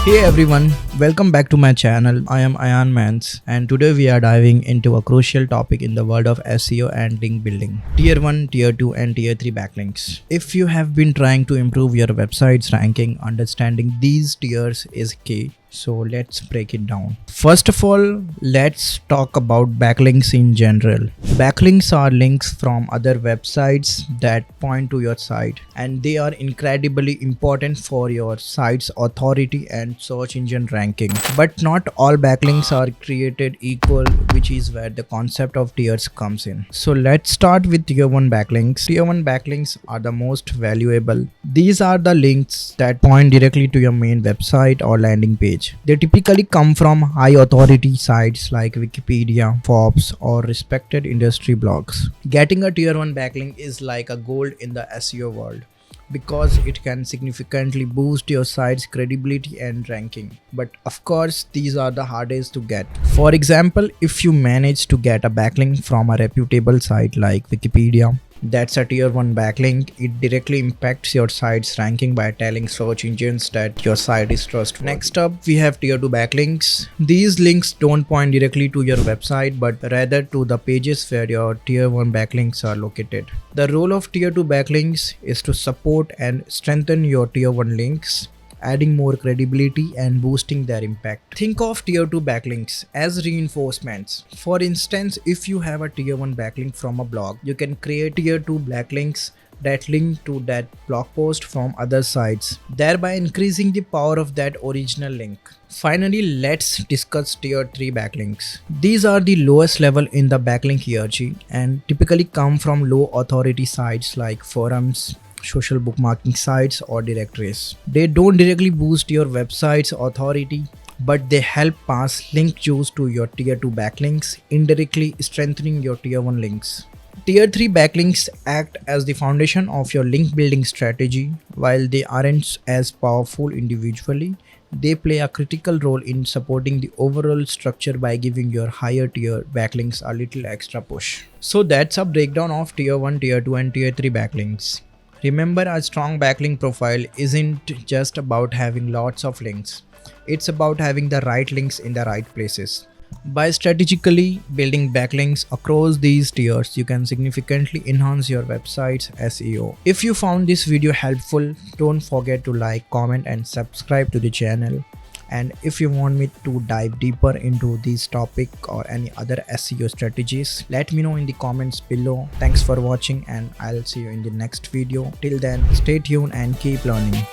Hey everyone, welcome back to my channel. I am Ayaan Mans and today we are diving into a crucial topic in the world of SEO and link building. Tier 1, Tier 2 and Tier 3 backlinks. If you have been trying to improve your website's ranking, understanding these tiers is key. So let's break it down. First of all, let's talk about backlinks in general. Backlinks are links from other websites that point to your site, and they are incredibly important for your site's authority and search engine ranking. But not all backlinks are created equal, which is where the concept of tiers comes in. So let's start with Tier 1 backlinks. Tier 1 backlinks are the most valuable. These are the links that point directly to your main website or landing page. They typically come from high authority sites like Wikipedia, Forbes, or respected industry blogs. Getting a Tier 1 backlink is like a gold in the SEO world, because it can significantly boost your site's credibility and ranking. But of course, these are the hardest to get. For example, if you manage to get a backlink from a reputable site like Wikipedia, that's a Tier 1 backlink. It directly impacts your site's ranking by telling search engines that your site is trustworthy. Next up, we have Tier 2 backlinks. These links don't point directly to your website, but rather to the pages where your Tier 1 backlinks are located. The role of Tier 2 backlinks is to support and strengthen your Tier 1 links, adding more credibility and boosting their impact. Think of Tier 2 backlinks as reinforcements. For instance, if you have a Tier 1 backlink from a blog, you can create Tier 2 backlinks that link to that blog post from other sites, thereby increasing the power of that original link. Finally, let's discuss Tier 3 backlinks. These are the lowest level in the backlink hierarchy and typically come from low authority sites like forums, social bookmarking sites, or directories. They don't directly boost your website's authority, but they help pass link juice to your Tier 2 backlinks, indirectly strengthening your Tier 1 links. Tier 3 backlinks act as the foundation of your link building strategy. While they aren't as powerful individually, they play a critical role in supporting the overall structure by giving your higher tier backlinks a little extra push. So that's a breakdown of Tier 1, Tier 2 and Tier 3 backlinks. Remember, a strong backlink profile isn't just about having lots of links. It's about having the right links in the right places. By strategically building backlinks across these tiers, you can significantly enhance your website's SEO. If you found this video helpful, don't forget to like, comment and subscribe to the channel. And if you want me to dive deeper into this topic or any other SEO strategies, let me know in the comments below. Thanks for watching and I'll see you in the next video. Till then, stay tuned and keep learning.